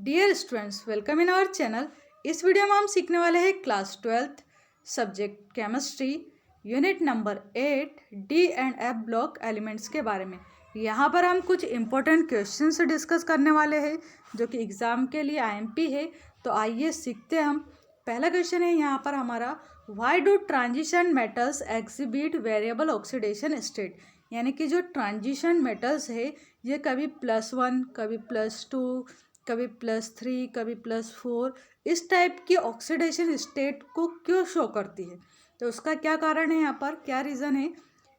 Dear students, welcome in our channel. इस video में हम सीखने वाले हैं class 12th subject chemistry unit number 8 D and F block elements के बारे में। यहाँ पर हम कुछ इंपॉर्टेंट क्वेश्चंस डिस्कस करने वाले हैं जो कि एग्ज़ाम के लिए आईएमपी है। तो आइए सीखते हैं हम। पहला क्वेश्चन है यहाँ पर हमारा, why do transition metals exhibit variable oxidation state. यानी कि जो ट्रांजिशन मेटल्स है ये कभी +1 कभी +2 कभी +3 कभी +4 इस टाइप की ऑक्सीडेशन स्टेट को क्यों शो करती है। तो उसका क्या कारण है, यहाँ पर क्या रीज़न है।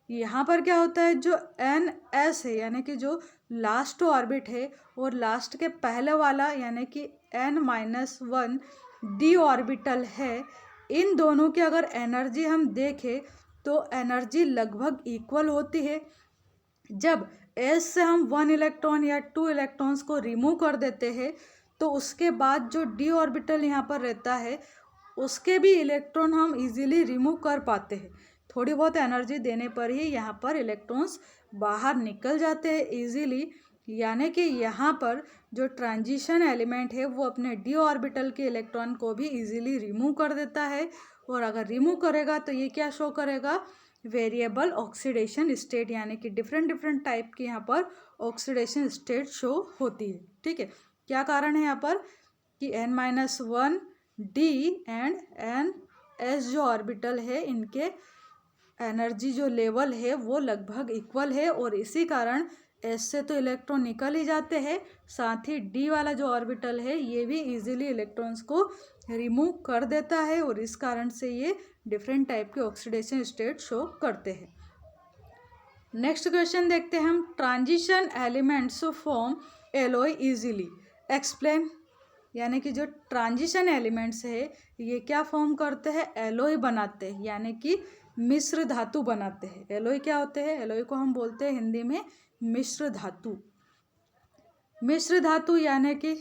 यहाँ पर क्या होता है, जो NS है यानी कि जो लास्ट ऑर्बिट है और लास्ट के पहले वाला यानी कि N-1 डी ऑर्बिटल है, इन दोनों की अगर एनर्जी हम देखें तो एनर्जी लगभग इक्वल होती है। जब एस से हम 1 इलेक्ट्रॉन या 2 इलेक्ट्रॉन्स को रिमूव कर देते हैं तो उसके बाद जो डी ऑर्बिटल यहाँ पर रहता है उसके भी इलेक्ट्रॉन हम इजीली रिमूव कर पाते हैं। थोड़ी बहुत एनर्जी देने पर ही यहाँ पर इलेक्ट्रॉन्स बाहर निकल जाते हैं इजीली। यानी कि यहाँ पर जो ट्रांजिशन एलिमेंट है वो अपने डी ऑर्बिटल के इलेक्ट्रॉन को भी इजीली रिमूव कर देता है। और अगर रिमूव करेगा तो ये क्या शो करेगा, वेरिएबल ऑक्सीडेशन स्टेट, यानी कि डिफरेंट टाइप की यहाँ पर ऑक्सीडेशन स्टेट शो होती है। ठीक है, क्या कारण है यहाँ पर कि N-1 डी एंड NS जो ऑर्बिटल है इनके एनर्जी जो लेवल है वो लगभग इक्वल है और इसी कारण एस से तो इलेक्ट्रॉन निकल ही जाते हैं, साथ ही डी वाला जो ऑर्बिटल है ये भी इजीली इलेक्ट्रॉन्स को रिमूव कर देता है और इस कारण से ये डिफरेंट टाइप के ऑक्सीडेशन स्टेट शो करते हैं। नेक्स्ट क्वेश्चन देखते हैं हम, transition elements form alloy easily explain. यानी कि जो ट्रांजिशन एलिमेंट्स है ये क्या फॉर्म करते हैं, एलॉय बनाते हैं, यानी कि मिश्र धातु बनाते हैं। एलॉय क्या होते हैं, एलॉय को हम बोलते हैं हिंदी में मिश्र धातु। मिश्र धातु यानी कि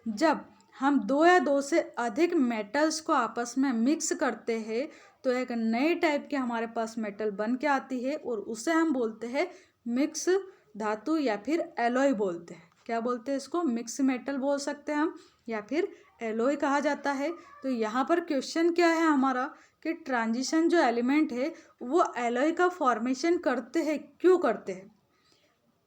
जब हम दो या दो से अधिक मेटल्स को आपस में मिक्स करते हैं तो एक नई टाइप के हमारे पास मेटल बन के आती है और उसे हम बोलते हैं मिक्स धातु या फिर एलॉय बोलते हैं। क्या बोलते हैं इसको, मिक्स मेटल बोल सकते हैं हम या फिर एलॉय कहा जाता है। तो यहाँ पर क्वेश्चन क्या है हमारा कि ट्रांजिशन जो एलिमेंट है वो एलॉय का फॉर्मेशन करते हैं, क्यों करते हैं।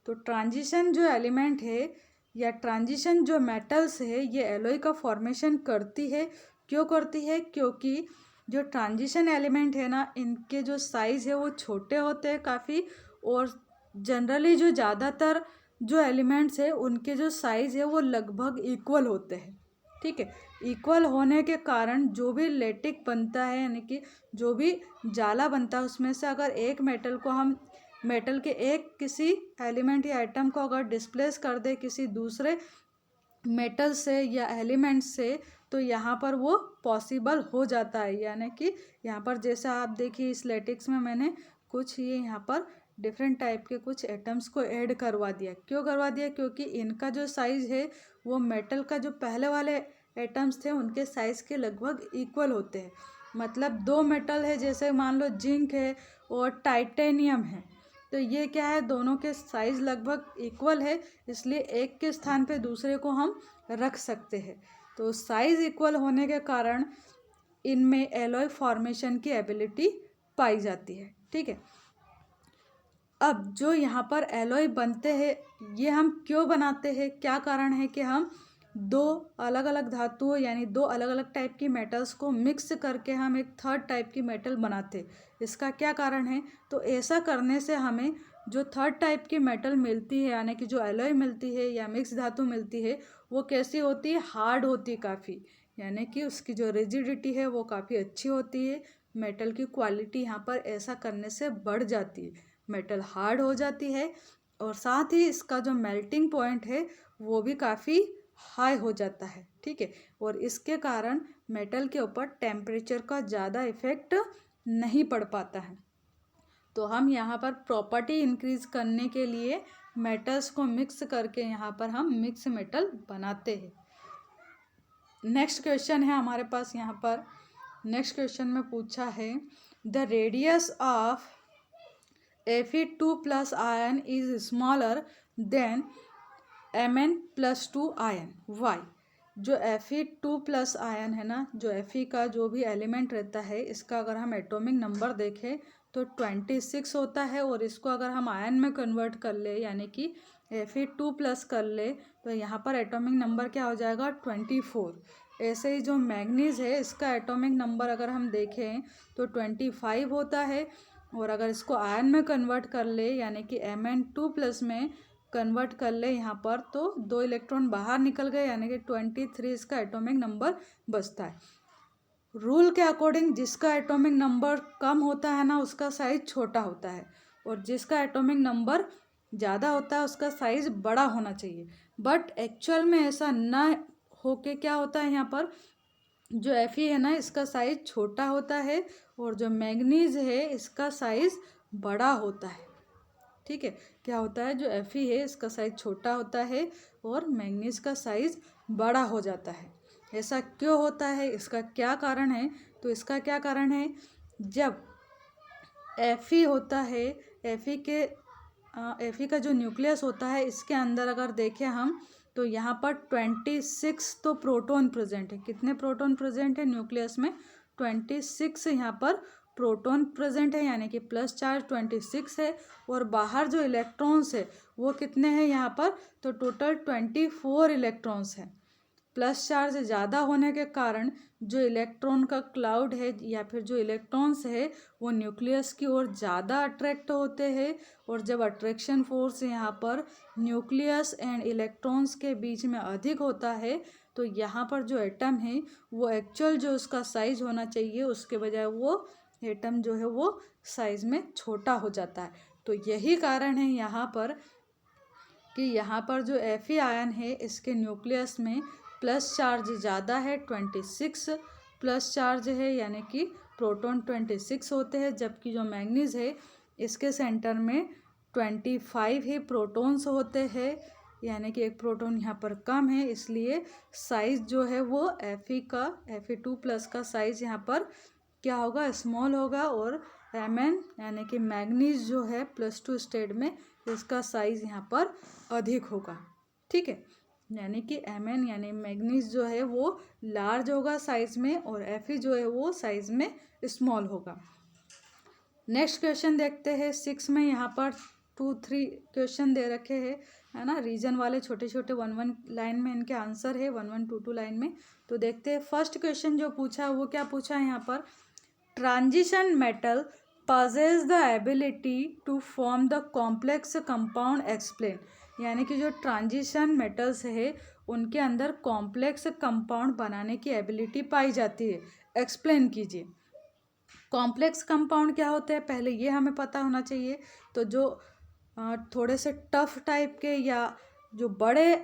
तो ट्रांजिशन जो एलिमेंट है या ट्रांजिशन जो मेटल्स है ये एलॉय का फॉर्मेशन करती है। क्यों करती है, क्योंकि जो ट्रांजिशन एलिमेंट है ना इनके जो साइज़ है वो छोटे होते हैं काफ़ी, और जनरली जो ज़्यादातर जो एलिमेंट्स है उनके जो साइज़ है वो लगभग इक्वल होते हैं। ठीक है, इक्वल होने के कारण जो भी लेटिक बनता है यानी कि जो भी जाला बनता है उसमें से अगर एक मेटल को हम मेटल के एक किसी एलिमेंट या आइटम को अगर डिस्प्लेस कर दे किसी दूसरे मेटल से या एलिमेंट से तो यहाँ पर वो पॉसिबल हो जाता है। यानी कि यहाँ पर जैसा आप देखिए इस लेटिक्स में मैंने कुछ ये यहाँ पर डिफरेंट टाइप के कुछ एटम्स को ऐड करवा दिया। क्यों करवा दिया, क्योंकि इनका जो साइज़ है वो मेटल का जो पहले वाले एटम्स थे उनके साइज़ के लगभग इक्वल होते हैं। मतलब दो मेटल है, जैसे मान लो जिंक है और टाइटेनियम है, तो ये क्या है, दोनों के साइज़ लगभग इक्वल है, इसलिए एक के स्थान पे दूसरे को हम रख सकते हैं। तो साइज़ इक्वल होने के कारण इनमें एलॉय फॉर्मेशन की एबिलिटी पाई जाती है। ठीक है, अब जो यहाँ पर एलॉय बनते हैं ये हम क्यों बनाते हैं, क्या कारण है कि हम दो अलग अलग धातुओं यानी दो अलग अलग टाइप की मेटल्स को मिक्स करके हम एक थर्ड टाइप की मेटल बनाते, इसका क्या कारण है। तो ऐसा करने से हमें जो थर्ड टाइप की मेटल मिलती है यानी कि जो एलॉय मिलती है या मिक्स धातु मिलती है वो कैसी होती है, हार्ड होती है काफ़ी, यानी कि उसकी जो रिजिडिटी है वो काफ़ी अच्छी होती है। मेटल की क्वालिटी यहाँ पर ऐसा करने से बढ़ जाती है, मेटल हार्ड हो जाती है और साथ ही इसका जो मेल्टिंग पॉइंट है वो भी काफ़ी हाई हो जाता है। ठीक है, और इसके कारण मेटल के ऊपर टेम्परेचर का ज़्यादा इफेक्ट नहीं पड़ पाता है। तो हम यहाँ पर प्रॉपर्टी इंक्रीज करने के लिए मेटल्स को मिक्स करके यहाँ पर हम मिक्स मेटल बनाते हैं। नेक्स्ट क्वेश्चन है हमारे पास, यहाँ पर नेक्स्ट क्वेश्चन में पूछा है, the radius of Fe2+ ion is smaller than Mn+2 ion. Why? जो Fe2+ आयन है ना, जो Fe का जो भी एलिमेंट रहता है, इसका अगर हम एटॉमिक नंबर देखें तो 26 होता है। और इसको अगर हम आयन में कन्वर्ट कर ले यानी कि Fe2+ कर ले तो यहाँ पर एटॉमिक नंबर क्या हो जाएगा 24। ऐसे ही जो मैग्नीज है इसका एटॉमिक नंबर अगर हम देखें तो 25 होता है। और अगर इसको आयन में कन्वर्ट कर ले यानी कि Mn2+ में कन्वर्ट कर ले यहाँ पर तो 2 इलेक्ट्रॉन बाहर निकल गए यानी कि 23 इसका एटॉमिक नंबर बचता है। रूल के अकॉर्डिंग जिसका एटॉमिक नंबर कम होता है ना उसका साइज छोटा होता है, और जिसका एटॉमिक नंबर ज़्यादा होता है उसका साइज बड़ा होना चाहिए। बट एक्चुअल में ऐसा ना होके क्या होता है, यहाँ पर जो Fe है ना इसका साइज छोटा होता है और जो मैग्नीज है इसका साइज बड़ा होता है। ठीक है, क्या होता है, जो Fe है इसका साइज छोटा होता है और मैग्नीज का साइज बड़ा हो जाता है। ऐसा क्यों होता है, इसका क्या कारण है? तो इसका क्या कारण है, जब Fe होता है, Fe का जो न्यूक्लियस होता है इसके अंदर अगर देखें हम तो यहाँ पर 26 तो प्रोटॉन प्रेजेंट है। कितने प्रोटॉन प्रेजेंट है न्यूक्लियस में? 26 यहाँ पर प्रोटॉन प्रेजेंट है यानी कि प्लस चार्ज 26 है। और बाहर जो इलेक्ट्रॉन्स है वो कितने हैं यहाँ पर? तो टोटल 24 इलेक्ट्रॉन्स हैं। प्लस चार्ज ज़्यादा होने के कारण जो इलेक्ट्रॉन का क्लाउड है या फिर जो इलेक्ट्रॉन्स है वो न्यूक्लियस की ओर ज़्यादा अट्रैक्ट होते हैं। और जब अट्रैक्शन फोर्स यहाँ पर न्यूक्लियस एंड इलेक्ट्रॉन्स के बीच में अधिक होता है तो यहाँ पर जो एटम है वो एक्चुअल जो उसका साइज होना चाहिए उसके बजाय वो एटम जो है वो साइज में छोटा हो जाता है। तो यही कारण है यहाँ पर कि यहाँ पर जो Fe आयन है इसके न्यूक्लियस में प्लस चार्ज ज़्यादा है, 26 प्लस चार्ज है यानी कि प्रोटॉन 26 होते हैं, जबकि जो मैग्नीज है इसके सेंटर में 25 ही प्रोटॉन्स होते हैं यानी कि एक प्रोटॉन यहाँ पर कम है, इसलिए साइज जो है वो Fe2+ का साइज यहाँ पर क्या होगा, स्मॉल होगा। और Mn यानी कि मैग्नीज जो है +2 स्टेट में इसका साइज यहाँ पर अधिक होगा। ठीक है, यानी कि Mn यानी मैग्नीज जो है वो लार्ज होगा साइज में और Fe जो है वो साइज में स्मॉल होगा। नेक्स्ट क्वेश्चन देखते हैं 6 में। यहाँ पर 2-3 क्वेश्चन दे रखे हैं, है ना, रीजन वाले छोटे छोटे 1-1 लाइन में इनके आंसर है, 1-1 2-2 लाइन में। तो देखते हैं फर्स्ट क्वेश्चन जो पूछा है वो क्या पूछा है यहाँ पर, transition metal possess the ability to form the complex compound explain। यानी कि जो ट्रांजिशन मेटल्स है उनके अंदर कॉम्प्लेक्स कंपाउंड बनाने की एबिलिटी पाई जाती है, एक्सप्लेन कीजिए। कॉम्प्लेक्स कंपाउंड क्या होते हैं पहले ये हमें पता होना चाहिए। तो जो थोड़े से टफ टाइप के या जो बड़े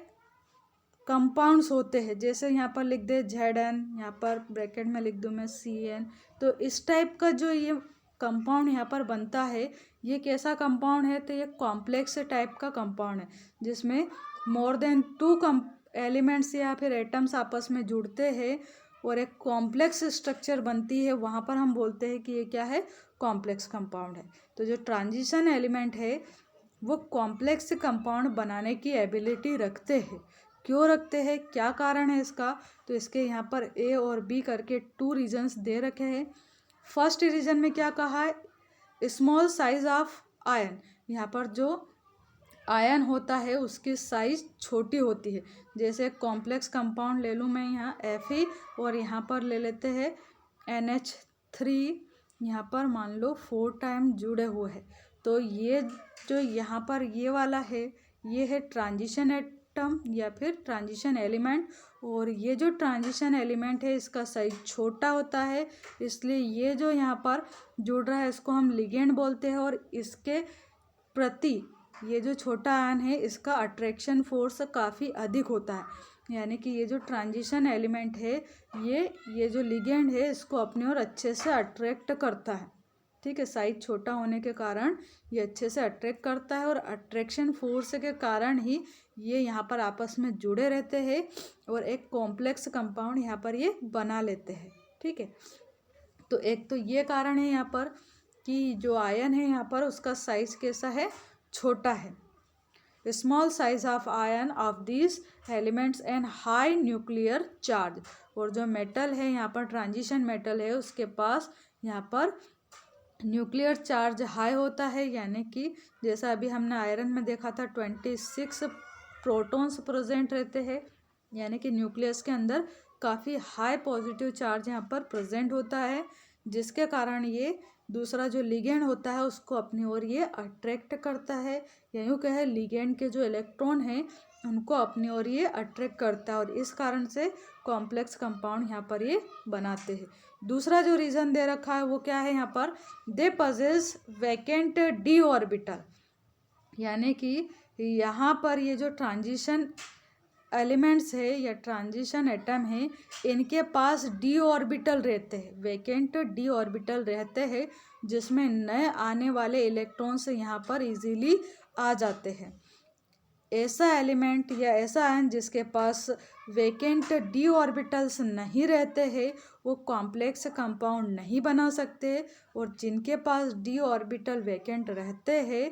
कंपाउंड्स होते हैं, जैसे यहाँ पर लिख दे Zn, यहाँ पर ब्रैकेट में लिख दूँ मैं Cn, तो इस टाइप का जो ये कंपाउंड यहाँ पर बनता है ये कैसा कंपाउंड है, तो ये कॉम्प्लेक्स टाइप का कंपाउंड है जिसमें मोर देन 2 एलिमेंट्स या फिर एटम्स आपस में जुड़ते हैं और एक कॉम्प्लेक्स स्ट्रक्चर बनती है, वहाँ पर हम बोलते हैं कि ये क्या है, कॉम्प्लेक्स कंपाउंड है। तो जो ट्रांजिशन एलिमेंट है वो कॉम्प्लेक्स कंपाउंड बनाने की एबिलिटी रखते हैं। क्यों रखते हैं, क्या कारण है इसका, तो इसके यहाँ पर A और B करके 2 रीजन्स दे रखे हैं। फर्स्ट रीजन में क्या कहा है, स्मॉल साइज ऑफ आयन, यहाँ पर जो आयन होता है उसकी साइज छोटी होती है। जैसे कॉम्प्लेक्स कंपाउंड ले लूँ मैं यहाँ Fe और यहाँ पर ले लेते हैं NH3, यहाँ पर मान लो 4 टाइम जुड़े हुए हैं, तो ये जो यहाँ पर ये वाला है ये है ट्रांजिशन एटम या फिर ट्रांजिशन एलिमेंट, और ये जो ट्रांजिशन एलिमेंट है इसका साइज छोटा होता है, इसलिए ये जो यहाँ पर जुड़ रहा है इसको हम लिगेंड बोलते हैं। और इसके प्रति ये जो छोटा आयन है इसका अट्रैक्शन फोर्स काफ़ी अधिक होता है, यानी कि ये जो ट्रांजिशन एलिमेंट है ये जो लिगेंड है इसको अपनी ओर अच्छे से अट्रैक्ट करता है। ठीक है, साइज छोटा होने के कारण ये अच्छे से अट्रैक्ट करता है और अट्रैक्शन फोर्स के कारण ही ये यहाँ पर आपस में जुड़े रहते हैं और एक कॉम्प्लेक्स कंपाउंड यहाँ पर ये बना लेते हैं। ठीक है, तो एक तो ये कारण है यहाँ पर कि जो आयन है यहाँ पर उसका साइज कैसा है, छोटा है। Small size of ion of these elements and high nuclear charge. और जो मेटल है यहाँ पर ट्रांजिशन मेटल है उसके पास यहाँ पर न्यूक्लियर चार्ज हाई होता है, यानी कि जैसा अभी हमने आयरन में देखा था 26 प्रोटॉन्स प्रेजेंट रहते हैं, यानी कि न्यूक्लियस के अंदर काफ़ी हाई पॉजिटिव चार्ज यहाँ पर प्रेजेंट होता है, जिसके कारण ये दूसरा जो लिगेंड होता है उसको अपनी ओर ये अट्रैक्ट करता है, या यूँ कहे लिगेंड के जो इलेक्ट्रॉन हैं उनको अपनी ओर ये अट्रैक्ट करता है, और इस कारण से कॉम्प्लेक्स कंपाउंड यहाँ पर ये बनाते हैं। दूसरा जो रीज़न दे रखा है वो क्या है यहाँ पर, they possess vacant D orbital, यानी कि यहाँ पर ये जो ट्रांजिशन एलिमेंट्स है या ट्रांजिशन एटम है इनके पास डी ऑर्बिटल रहते हैं, वैकेंट डी ऑर्बिटल रहते हैं, जिसमें नए आने वाले इलेक्ट्रॉन्स यहाँ पर इजीली आ जाते हैं। ऐसा एलिमेंट या ऐसा आयन जिसके पास वैकेंट डी ऑर्बिटल्स नहीं रहते हैं वो कॉम्प्लेक्स कंपाउंड नहीं बना सकते, और जिनके पास डी ऑर्बिटल वैकेंट रहते हैं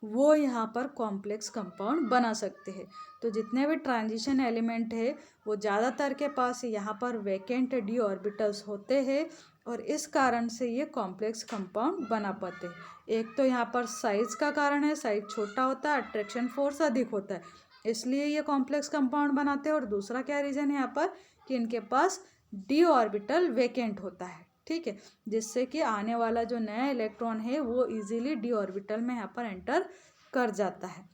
वो यहाँ पर कॉम्प्लेक्स कंपाउंड बना सकते हैं। तो जितने भी ट्रांजिशन एलिमेंट है वो ज़्यादातर के पास यहाँ पर वैकेंट डी ऑर्बिटल्स होते हैं, और इस कारण से ये कॉम्प्लेक्स कंपाउंड बना पाते हैं। एक तो यहाँ पर साइज़ का कारण है, साइज छोटा होता है, अट्रैक्शन फोर्स अधिक होता है, इसलिए ये कॉम्प्लेक्स कंपाउंड बनाते हैं। और दूसरा क्या रीज़न है यहाँ पर कि इनके पास डी ऑर्बिटल वैकेंट होता है, ठीक है, जिससे कि आने वाला जो नया इलेक्ट्रॉन है वो इजीली डी ऑर्बिटल में यहाँ पर एंटर कर जाता है,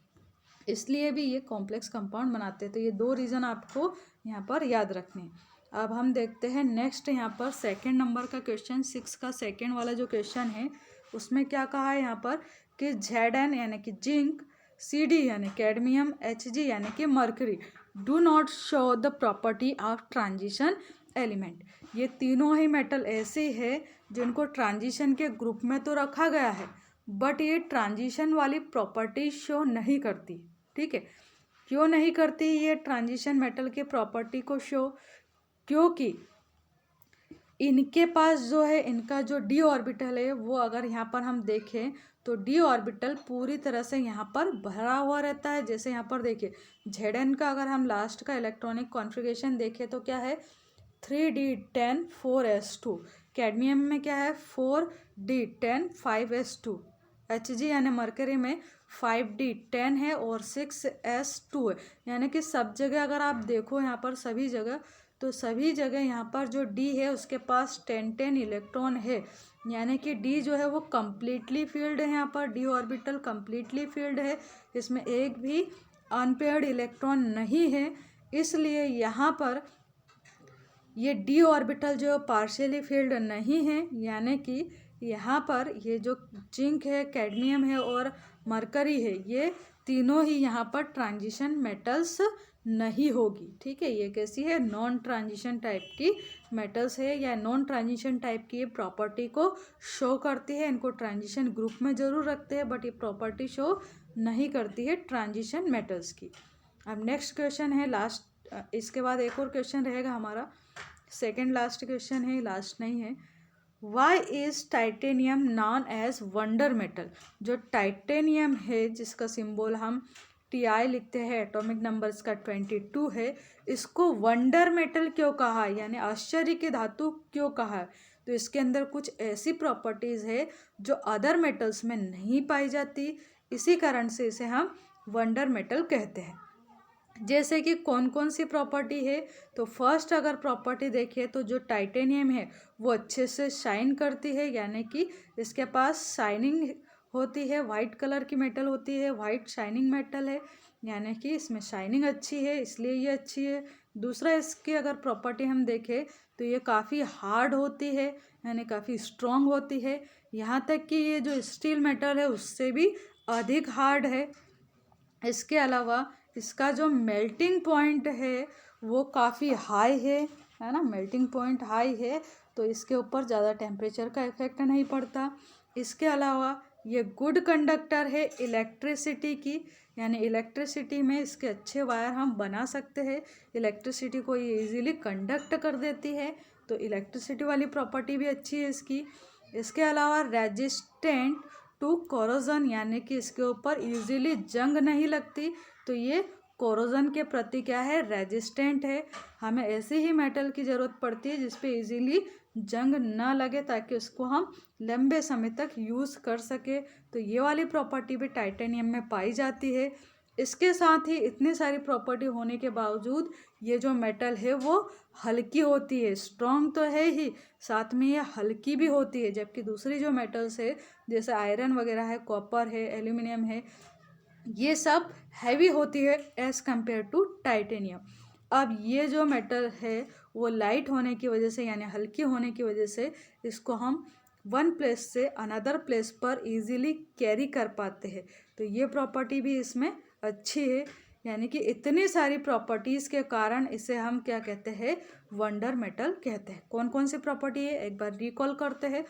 इसलिए भी ये कॉम्प्लेक्स कंपाउंड बनाते हैं। तो ये दो रीज़न आपको यहाँ पर याद रखने हैं। अब हम देखते हैं नेक्स्ट यहाँ पर सेकंड नंबर का क्वेश्चन, 6 का सेकंड वाला जो क्वेश्चन है उसमें क्या कहा है यहाँ पर कि Zn यानी कि जिंक, Cd यानी कैडमियम, Hg यानी कि mercury do not show the property of transition element. ये तीनों ही मेटल ऐसे है जिनको ट्रांजिशन के ग्रुप में तो रखा गया है बट ये ट्रांजिशन वाली प्रॉपर्टी शो नहीं करती, ठीक है। क्यों नहीं करती ये ट्रांजिशन मेटल के प्रॉपर्टी को शो, क्योंकि इनके पास जो है इनका जो डी ऑर्बिटल है वो अगर यहाँ पर हम देखें तो डी ऑर्बिटल पूरी तरह से यहाँ पर भरा हुआ रहता है। जैसे यहाँ पर देखिए Zn का अगर हम लास्ट का इलेक्ट्रॉनिक कॉन्फ़िगरेशन देखें तो क्या है 3d10 4s2, कैडमियम में क्या है 4d10 5s2, Hg यानी मरकरी में 5d10 है और 6s2 है, यानी कि सब जगह अगर आप देखो यहाँ पर सभी जगह, तो सभी जगह यहाँ पर जो D है उसके पास 10 इलेक्ट्रॉन है, यानी कि D जो है वो कम्प्लीटली फील्ड है, यहाँ पर D ऑर्बिटल कम्प्लीटली फील्ड है, इसमें एक भी अनपेयर्ड इलेक्ट्रॉन नहीं है, इसलिए यहाँ पर ये D ऑर्बिटल जो पार्शियली फील्ड नहीं है, यानी कि यहाँ पर ये जो जिंक है, कैडमियम है और मरकरी है ये तीनों ही यहाँ पर ट्रांजिशन मेटल्स नहीं होगी, ठीक है। ये कैसी है, नॉन ट्रांजिशन टाइप की मेटल्स है या नॉन ट्रांजिशन टाइप की ये प्रॉपर्टी को शो करती है। इनको ट्रांजिशन ग्रुप में ज़रूर रखते हैं बट ये प्रॉपर्टी शो नहीं करती है ट्रांजिशन मेटल्स की। अब नेक्स्ट क्वेश्चन है लास्ट, इसके बाद एक और क्वेश्चन रहेगा हमारा, सेकेंड लास्ट क्वेश्चन है, लास्ट नहीं है। Why is titanium known as wonder metal. जो टाइटेनियम है जिसका सिंबल हम Ti लिखते हैं, एटॉमिक नंबर इसका 22 है, इसको वंडर मेटल क्यों कहा है, यानी आश्चर्य की धातु क्यों कहा है, तो इसके अंदर कुछ ऐसी प्रॉपर्टीज़ है जो अदर मेटल्स में नहीं पाई जाती, इसी कारण से इसे हम वंडर मेटल कहते हैं। जैसे कि कौन कौन सी प्रॉपर्टी है, तो फर्स्ट अगर प्रॉपर्टी देखिए तो जो टाइटेनियम है वो अच्छे से शाइन करती है, यानी कि इसके पास शाइनिंग होती है, वाइट कलर की मेटल होती है, वाइट शाइनिंग मेटल है, यानी कि इसमें शाइनिंग अच्छी है इसलिए ये अच्छी है। दूसरा इसकी अगर प्रॉपर्टी हम देखें तो ये काफ़ी हार्ड होती है, यानी काफ़ी स्ट्रॉन्ग होती है, यहाँ तक कि ये जो स्टील मेटल है उससे भी अधिक हार्ड है। इसके अलावा इसका जो मेल्टिंग पॉइंट है वो काफ़ी हाई है ना, मेल्टिंग पॉइंट हाई है तो इसके ऊपर ज़्यादा टेम्परेचर का इफेक्ट नहीं पड़ता। इसके अलावा ये गुड कंडक्टर है इलेक्ट्रिसिटी की, यानी इलेक्ट्रिसिटी में इसके अच्छे वायर हम बना सकते हैं, इलेक्ट्रिसिटी को ये इजीली कंडक्ट कर देती है, तो इलेक्ट्रिसिटी वाली प्रॉपर्टी भी अच्छी है इसकी। इसके अलावा रेजिस्टेंट टू कोरोजन, यानी कि इसके ऊपर इजीली जंग नहीं लगती। तो ये कोरोजन के प्रति क्या है, रेजिस्टेंट है। हमें ऐसे ही मेटल की ज़रूरत पड़ती है जिस पे इजीली जंग ना लगे, ताकि उसको हम लंबे समय तक यूज़ कर सके। तो ये वाली प्रॉपर्टी भी टाइटेनियम में पाई जाती है। इसके साथ ही इतनी सारी प्रॉपर्टी होने के बावजूद ये जो मेटल है वो हल्की होती है। स्ट्रॉन्ग तो है ही, साथ में ये हल्की भी होती है। जबकि दूसरी जो मेटल्स है जैसे आयरन वगैरह है, कॉपर है, एल्यूमिनियम है, ये सब हैवी होती है एज़ कम्पेयर टू टाइटेनियम। अब ये जो मेटल है वो लाइट होने की वजह से, यानी हल्की होने की वजह से, इसको हम वन प्लेस से अनदर प्लेस पर इजीली कैरी कर पाते हैं। तो ये प्रॉपर्टी भी इसमें अच्छी है। यानी कि इतनी सारी प्रॉपर्टीज़ के कारण इसे हम क्या कहते हैं, वंडर मेटल कहते हैं। कौन कौन सी प्रॉपर्टी है एक बार रिकॉल करते हैं।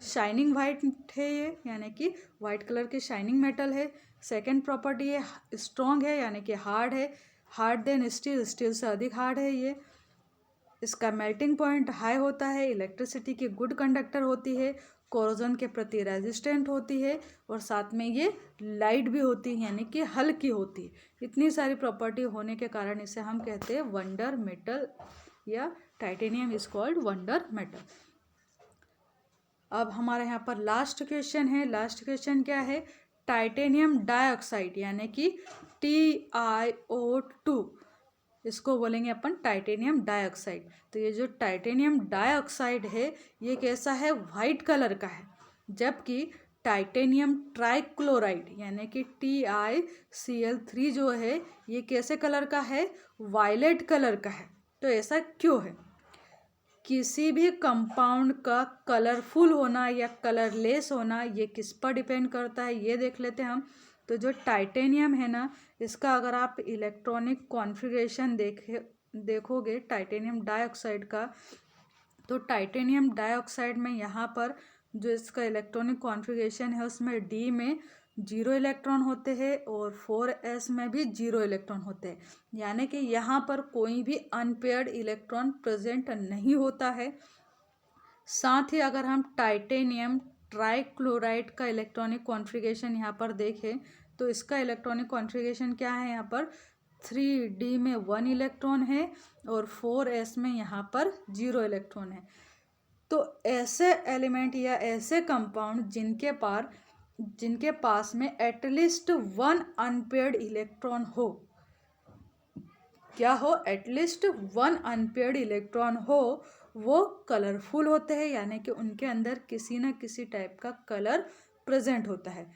शाइनिंग वाइट है ये, यानी कि वाइट कलर की शाइनिंग मेटल है। सेकंड प्रॉपर्टी है स्ट्रॉन्ग है, यानी कि हार्ड है, हार्ड देन स्टील, स्टील से अधिक हार्ड है ये। इसका मेल्टिंग पॉइंट हाई होता है, इलेक्ट्रिसिटी की गुड कंडक्टर होती है, कोरोजन के प्रति रेजिस्टेंट होती है, और साथ में ये लाइट भी होती है, यानी कि हल्की होती है। इतनी सारी प्रॉपर्टी होने के कारण इसे हम कहते हैं वंडर मेटल, या titanium is called wonder metal. अब हमारे यहाँ पर लास्ट क्वेश्चन है। लास्ट क्वेश्चन क्या है, टाइटेनियम डाइऑक्साइड, यानी कि TiO2, इसको बोलेंगे अपन टाइटेनियम डाइऑक्साइड। तो ये जो टाइटेनियम डाइऑक्साइड है ये कैसा है, वाइट कलर का है। जबकि टाइटेनियम ट्राइक्लोराइड, यानी कि TiCl3 जो है ये कैसे कलर का है, वायलेट कलर का है। तो ऐसा क्यों है? किसी भी कंपाउंड का कलरफुल होना या कलरलेस होना ये किस पर डिपेंड करता है, ये देख लेते हैं हम। तो जो टाइटेनियम है ना, इसका अगर आप इलेक्ट्रॉनिक कॉन्फ़िगरेशन देखोगे टाइटेनियम डाइऑक्साइड का, तो टाइटेनियम डाइऑक्साइड में यहाँ पर जो इसका इलेक्ट्रॉनिक कॉन्फ़िगरेशन है उसमें D में 0 इलेक्ट्रॉन होते हैं और 4s में भी 0 इलेक्ट्रॉन होते हैं। यानी कि यहाँ पर कोई भी अनपेयर्ड इलेक्ट्रॉन प्रेजेंट नहीं होता है। साथ ही अगर हम टाइटेनियम ट्राइक्लोराइड का इलेक्ट्रॉनिक कॉन्फ़िगरेशन यहाँ पर देखें, तो इसका इलेक्ट्रॉनिक कॉन्फ़िगरेशन क्या है, यहाँ पर 3D में 1 इलेक्ट्रॉन है और 4s में यहाँ पर 0 इलेक्ट्रॉन है। तो ऐसे एलिमेंट या ऐसे कंपाउंड जिनके पास में एटलीस्ट 1 अनपेयर्ड इलेक्ट्रॉन हो, क्या हो, एटलीस्ट 1 अनपेयर्ड इलेक्ट्रॉन हो, वो कलरफुल होते हैं, यानी कि उनके अंदर किसी न किसी टाइप का कलर प्रेजेंट होता है।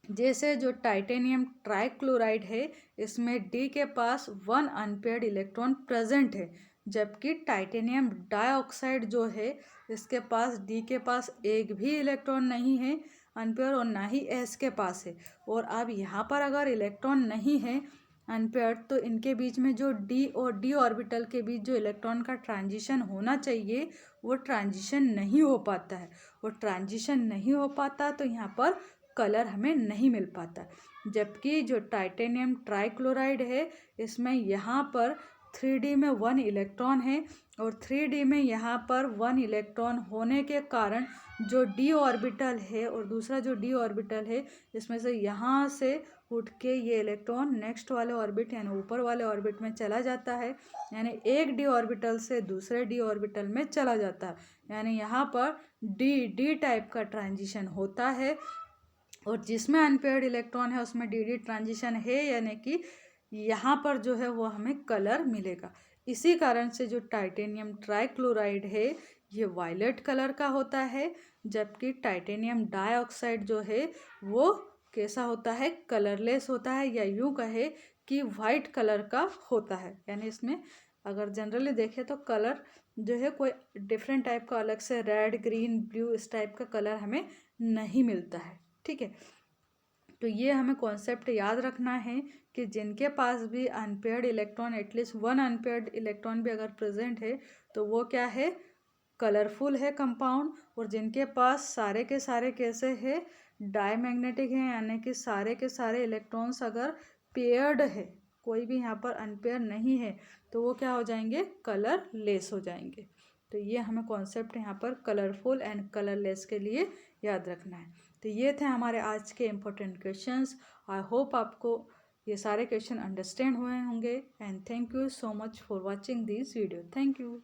जैसे जो टाइटेनियम ट्राइक्लोराइड है इसमें D के पास 1 अनपेयर्ड इलेक्ट्रॉन प्रेजेंट है। जबकि टाइटेनियम डाइऑक्साइड जो है इसके पास D के पास एक भी इलेक्ट्रॉन नहीं है अनपेयर, और ना ही S के पास है। और अब यहाँ पर अगर इलेक्ट्रॉन नहीं है अनपेयर्ड, तो इनके बीच में जो D और D ऑर्बिटल के बीच जो इलेक्ट्रॉन का ट्रांजिशन होना चाहिए वो ट्रांजिशन नहीं हो पाता है। और ट्रांजिशन नहीं हो पाता तो यहाँ पर कलर हमें नहीं मिल पाता। जबकि जो टाइटेनियम ट्राइक्लोराइड है इसमें यहाँ पर 3D में 1 इलेक्ट्रॉन है, और 3D में यहाँ पर 1 इलेक्ट्रॉन होने के कारण जो D ऑर्बिटल है और दूसरा जो D ऑर्बिटल है इसमें से यहाँ से उठ के ये इलेक्ट्रॉन नेक्स्ट वाले ऑर्बिट यानी ऊपर वाले ऑर्बिट में चला जाता है, यानी एक D ऑर्बिटल से दूसरे D ऑर्बिटल में चला जाता है। यानी यहाँ पर D टाइप का ट्रांजिशन होता है, और जिसमें अनपेयर्ड इलेक्ट्रॉन है उसमें D ट्रांजिशन है, यानी कि यहाँ पर जो है वो हमें कलर मिलेगा। इसी कारण से जो टाइटेनियम ट्राइक्लोराइड है ये वायलेट कलर का होता है, जबकि टाइटेनियम डाइऑक्साइड जो है वो कैसा होता है, कलरलेस होता है, या यूँ कहे कि वाइट कलर का होता है। यानी इसमें अगर जनरली देखें तो कलर जो है कोई डिफरेंट टाइप का अलग से रेड, ग्रीन, ब्लू इस टाइप का कलर हमें नहीं मिलता है। ठीक है, तो ये हमें कॉन्सेप्ट याद रखना है कि जिनके पास भी unpaired electron, at least 1 unpaired electron भी अगर प्रेजेंट है तो वो क्या है, कलरफुल है कंपाउंड। और जिनके पास सारे के सारे कैसे है, डायमैग्नेटिक हैं, यानी कि सारे के सारे इलेक्ट्रॉन्स अगर पेयर्ड है, कोई भी यहाँ पर अनपेयर नहीं है, तो वो क्या हो जाएंगे, कलरलेस हो जाएंगे। तो ये हमें कॉन्सेप्ट यहाँ पर कलरफुल एंड कलरलेस के लिए याद रखना है। तो ये थे हमारे आज के इम्पोर्टेंट क्वेश्चंस। आई होप आपको ये सारे क्वेश्चन अंडरस्टैंड हुए होंगे and thank you so much for watching this video. Thank you.